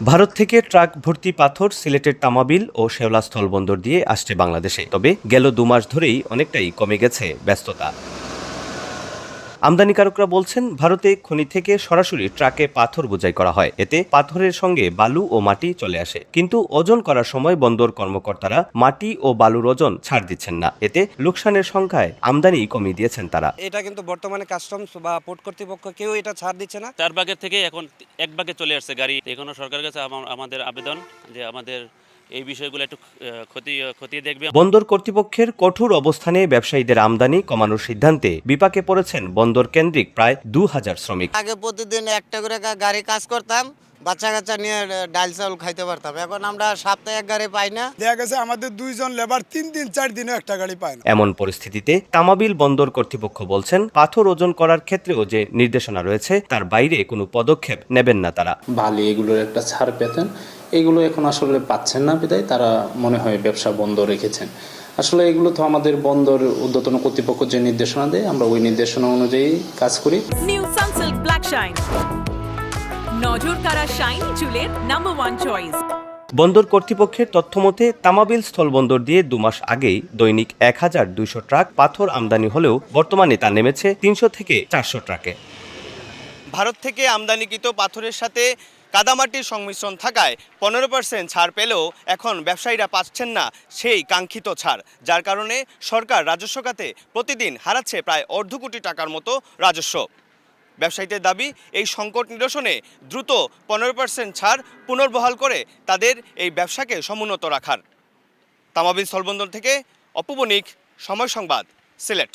ভারত থেকে ট্রাক ভর্তি পাথর সিলেটের তামাবিল ও শেওলা স্থলবন্দর দিয়ে আসছে বাংলাদেশে। তবে গেল 2 মাস ধরেই অনেকটাই কমে গেছে ব্যস্ততা। আমদানিকারকরা বলছেন, ভারতে খনি থেকে সরাসরি ট্রাকে পাথর বোঝাই করা হয়। এতে পাথরের সঙ্গে বালু ও মাটি চলে আসে, কিন্তু ওজন করার সময় বন্দর কর্মকর্তারা মাটি ও বালুর ওজন ছাড় দিচ্ছেন না। এতে লোকসানের সংখ্যায় আমদানি কমিয়ে দিয়েছেন তারা। এটা কিন্তু বর্তমানে কাস্টমস বা পোর্ট কর্তৃপক্ষ কেউ এটা ছাড় দিচ্ছে না। 4 ভাগের থেকে এখন 1 ভাগে চলে আসছে গাড়ি। এখনো সরকারের কাছে আমাদের আবেদন যে আমাদের এই বিষয়গুলো একটু খতিয়ে দেখবে। বন্দর কর্তৃপক্ষের কঠোর অবস্থানে ব্যবসায়ীদের আমদানি কমানোর সিদ্ধান্তে বিপাকে পড়েছেন বন্দর কেন্দ্রিক প্রায় 2000 শ্রমিক। আগে প্রতিদিন একটা করে গাড়ি কাজ করতাম, বাচ্চা কাচ্চা নিয়ে ডাল চাউল খাইতে পারতাম। এখন আমরা সপ্তাহে এক গাড়ি পাই না। দেখা গেছে আমাদের 2 জন লেবার 3 দিন 4 দিনে একটা গাড়ি পায় না। এমন পরিস্থিতিতে তামাবিল বন্দর কর্তৃপক্ষ বলছেন, পাথর ওজন করার ক্ষেত্রেও যে নির্দেশনা রয়েছে তার বাইরে কোনো পদক্ষেপ নেবেন না তারা। বালি এগুলোর একটা ছাড় পেতেন, এগুলো এখন আসলে পাচ্ছেন না, বিধায় তারা মনে হয় ব্যবসা বন্ধ রেখেছেন। আসলে এগুলো তো আমাদের বন্দর ঊর্ধ্বতন কর্তৃপক্ষ যে নির্দেশনা দেয়, আমরা ওই নির্দেশনা অনুযায়ী কাজ করি। নিউ সানসিল্ক ব্ল্যাক শাইন, নজর কাড়া শাইনি চুলের নাম্বার 1 চয়েস। বন্দর কর্তৃপক্ষের তথ্যমতে তামাবিল স্থলবন্দর দিয়ে 2 মাস আগেই দৈনিক 1200 ট্রাক পাথর আমদানি হলেও বর্তমানে তা নেমেছে 300 থেকে 400 ট্রাকে। ভারত থেকে আমদানিকৃত পাথরের সাথে কাদামাটির সংমিশ্রণ থাকায় 15% ছাড় পেলেও এখন ব্যবসায়ীরা পাচ্ছেন না সেই কাঙ্ক্ষিত ছাড়, যার কারণে সরকার রাজস্ব খাতে প্রতিদিন হারাচ্ছে প্রায় অর্ধ কোটি টাকার মতো রাজস্ব। ব্যবসায়ীদের দাবি, এই সংকট নিরসনে দ্রুত 15% ছাড় পুনর্বহাল করে তাদের এই ব্যবসাকে সমুন্নত রাখার। তামাবিল স্থলবন্দর থেকে অপু বণিক, সময় সংবাদ, সিলেট।